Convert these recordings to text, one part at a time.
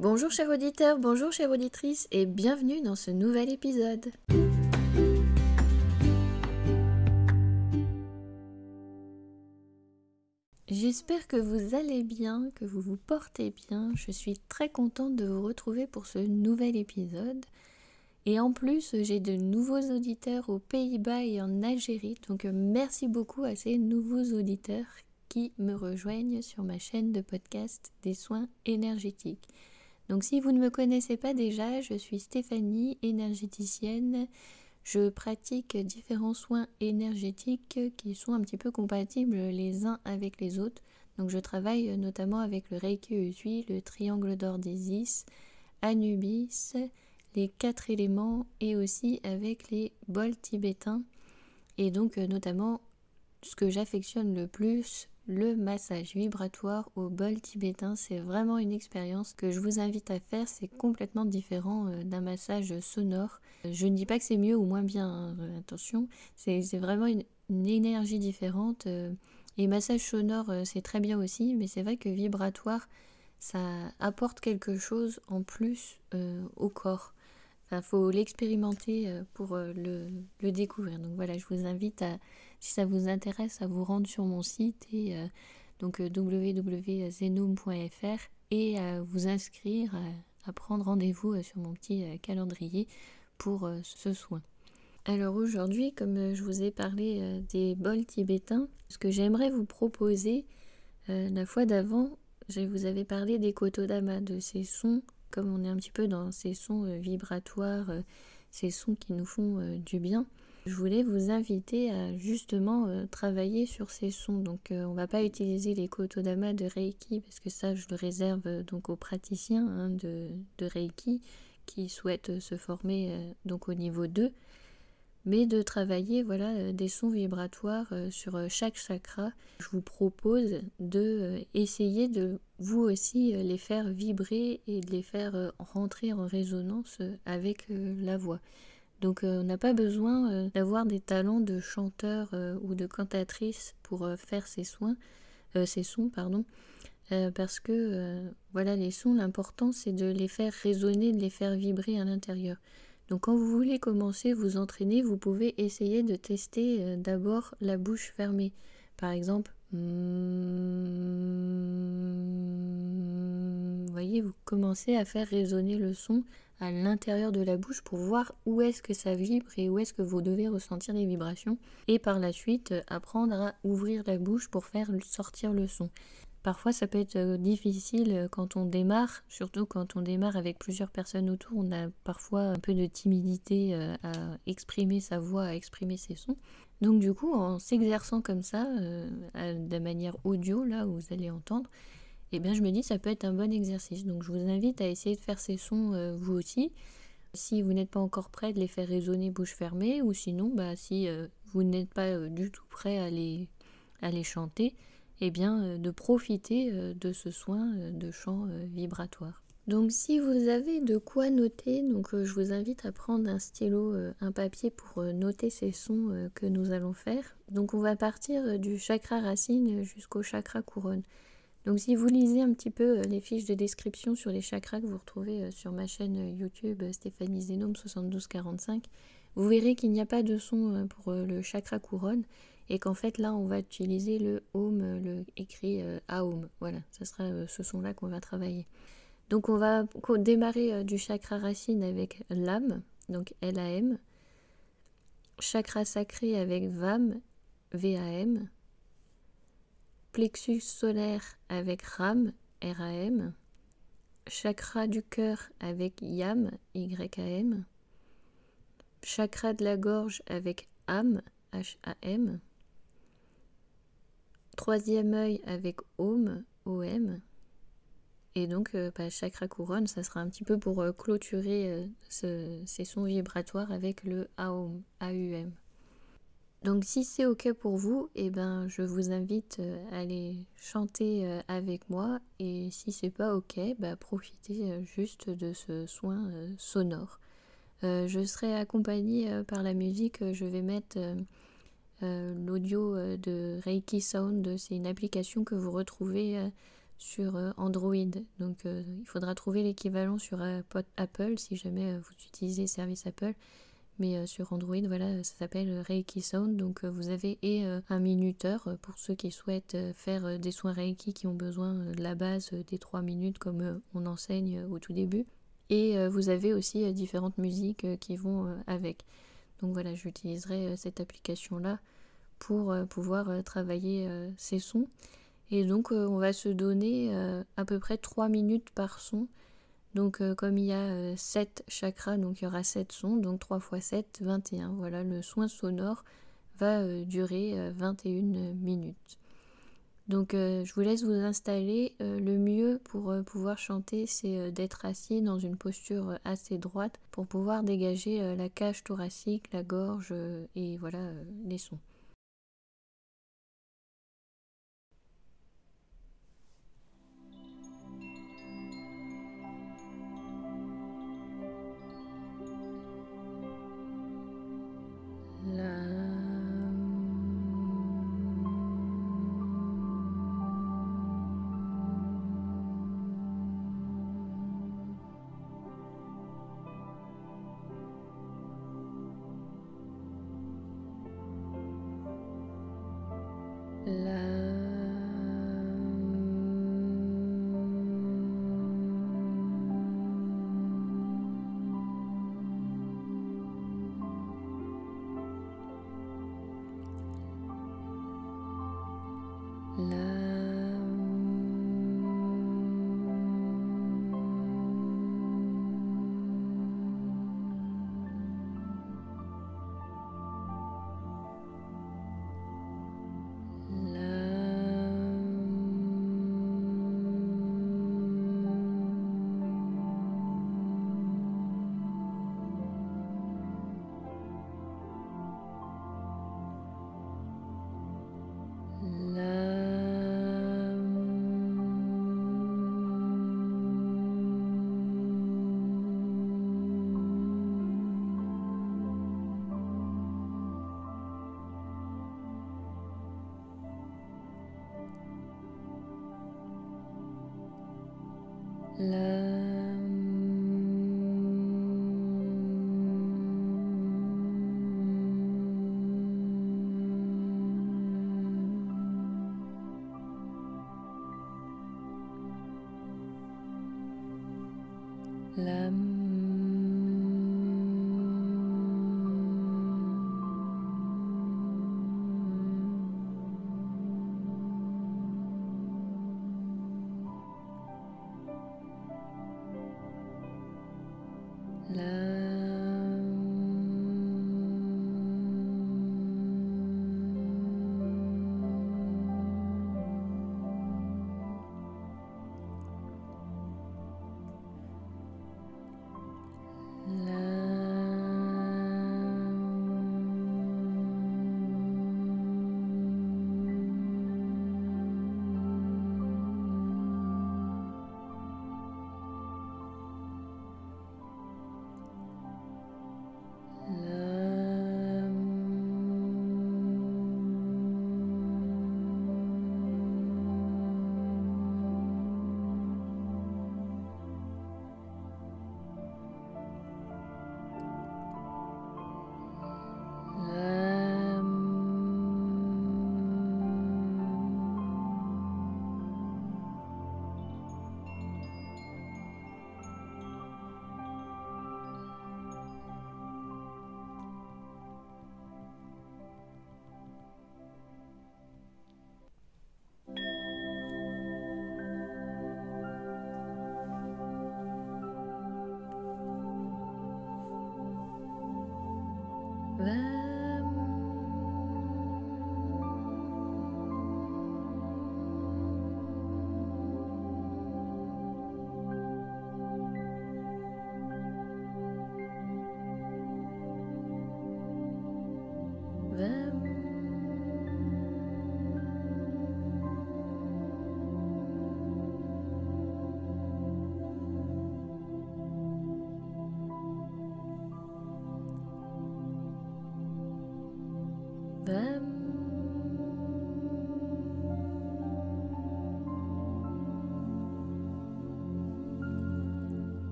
Bonjour chers auditeurs, bonjour chères auditrices et bienvenue dans ce nouvel épisode. J'espère que vous allez bien, que vous vous portez bien. Je suis très contente de vous retrouver pour ce nouvel épisode. Et en plus, j'ai de nouveaux auditeurs aux Pays-Bas et en Algérie. Donc merci beaucoup à ces nouveaux auditeurs qui me rejoignent sur ma chaîne de podcast des soins énergétiques. Donc si vous ne me connaissez pas déjà, je suis Stéphanie, énergéticienne. Je pratique différents soins énergétiques qui sont un petit peu compatibles les uns avec les autres. Donc je travaille notamment avec le Reiki Usui, le triangle d'or d'Isis, Anubis, les 4 éléments et aussi avec les bols tibétains. Et donc notamment ce que j'affectionne le plus, le massage vibratoire au bol tibétain. C'est vraiment une expérience que je vous invite à faire. C'est complètement différent d'un massage sonore. Je ne dis pas que c'est mieux ou moins bien, attention. C'est vraiment une énergie différente. Et massage sonore, c'est très bien aussi, mais c'est vrai que vibratoire, ça apporte quelque chose en plus au corps. Enfin, faut l'expérimenter pour le découvrir. Donc voilà, je vous invite à, si ça vous intéresse, à vous rendre sur mon site et donc www.zenome.fr et à vous inscrire, à prendre rendez-vous sur mon petit calendrier pour ce soin. Alors aujourd'hui, comme je vous ai parlé des bols tibétains, ce que j'aimerais vous proposer, la fois d'avant, je vous avais parlé des kotodama, de ces sons, comme on est un petit peu dans ces sons vibratoires, ces sons qui nous font du bien. Je voulais vous inviter à justement travailler sur ces sons. Donc on va pas utiliser les kotodama de Reiki, parce que ça je le réserve donc aux praticiens de Reiki qui souhaitent se former donc au niveau 2. Mais de travailler des sons vibratoires sur chaque chakra. Je vous propose de essayer de vous aussi les faire vibrer et de les faire rentrer en résonance avec la voix. Donc on n'a pas besoin d'avoir des talents de chanteur ou de cantatrice pour faire ces sons, parce que les sons, l'important c'est de les faire résonner, de les faire vibrer à l'intérieur. Donc quand vous voulez commencer, vous entraîner, vous pouvez essayer de tester d'abord la bouche fermée. Par exemple, vous voyez, vous commencez à faire résonner le son à l'intérieur de la bouche pour voir où est-ce que ça vibre et où est-ce que vous devez ressentir les vibrations. Et par la suite, apprendre à ouvrir la bouche pour faire sortir le son. Parfois, ça peut être difficile quand on démarre, surtout quand on démarre avec plusieurs personnes autour. On a parfois un peu de timidité à exprimer sa voix, à exprimer ses sons. Donc du coup, en s'exerçant comme ça, de manière audio, là où vous allez entendre, eh bien, je me dis ça peut être un bon exercice. Donc je vous invite à essayer de faire ces sons vous aussi. Si vous n'êtes pas encore prêt de les faire résonner bouche fermée, ou sinon, si vous n'êtes pas du tout prêt à les chanter, eh bien, de profiter de ce soin de chant vibratoire. Donc si vous avez de quoi noter, je vous invite à prendre un stylo, un papier pour noter ces sons que nous allons faire. Donc on va partir du chakra racine jusqu'au chakra couronne. Donc si vous lisez un petit peu les fiches de description sur les chakras que vous retrouvez sur ma chaîne YouTube Stéphanie Zenome 7245, vous verrez qu'il n'y a pas de son pour le chakra couronne et qu'en fait là on va utiliser le Om, le écrit Aum. Voilà, ça sera ce son-là qu'on va travailler. Donc on va démarrer du chakra racine avec l'âme, donc L-A-M, chakra sacré avec VAM, V-A-M, plexus solaire avec RAM, RAM, chakra du cœur avec YAM, YAM, chakra de la gorge avec AM, HAM, troisième œil avec OM, OM, et donc chakra couronne, ça sera un petit peu pour clôturer ces sons vibratoires avec le AUM, AUM. Donc si c'est ok pour vous, je vous invite à aller chanter avec moi, et si c'est pas ok, profitez juste de ce soin sonore. Je serai accompagnée par la musique, je vais mettre l'audio de Reiki Sound, c'est une application que vous retrouvez sur Android. Donc il faudra trouver l'équivalent sur Apple si jamais vous utilisez le service Apple. Mais sur Android, voilà, ça s'appelle Reiki Sound. Donc vous avez un minuteur pour ceux qui souhaitent faire des soins Reiki qui ont besoin de la base des 3 minutes comme on enseigne au tout début. Et vous avez aussi différentes musiques qui vont avec. Donc voilà, j'utiliserai cette application-là pour pouvoir travailler ces sons. Et donc on va se donner à peu près 3 minutes par son. Donc comme il y a 7 chakras, donc il y aura 7 sons, donc 3 x 7, 21. Voilà, le soin sonore va durer 21 minutes. Donc je vous laisse vous installer. Le mieux pour pouvoir chanter, c'est d'être assis dans une posture assez droite pour pouvoir dégager la cage thoracique, la gorge et voilà les sons.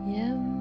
Yum.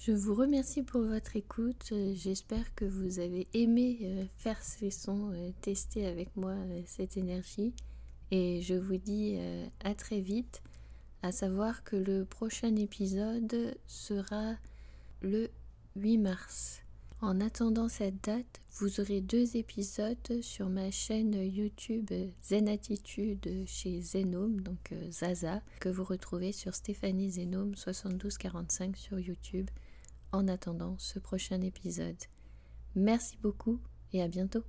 Je vous remercie pour votre écoute. J'espère que vous avez aimé faire ces sons, tester avec moi cette énergie. Et je vous dis à très vite, à savoir que le prochain épisode sera le 8 mars. En attendant cette date, vous aurez 2 épisodes sur ma chaîne YouTube Zen Attitude chez Zenome, donc Zaza, que vous retrouvez sur Stéphanie Zenome 7245 sur YouTube. En attendant ce prochain épisode. Merci beaucoup et à bientôt.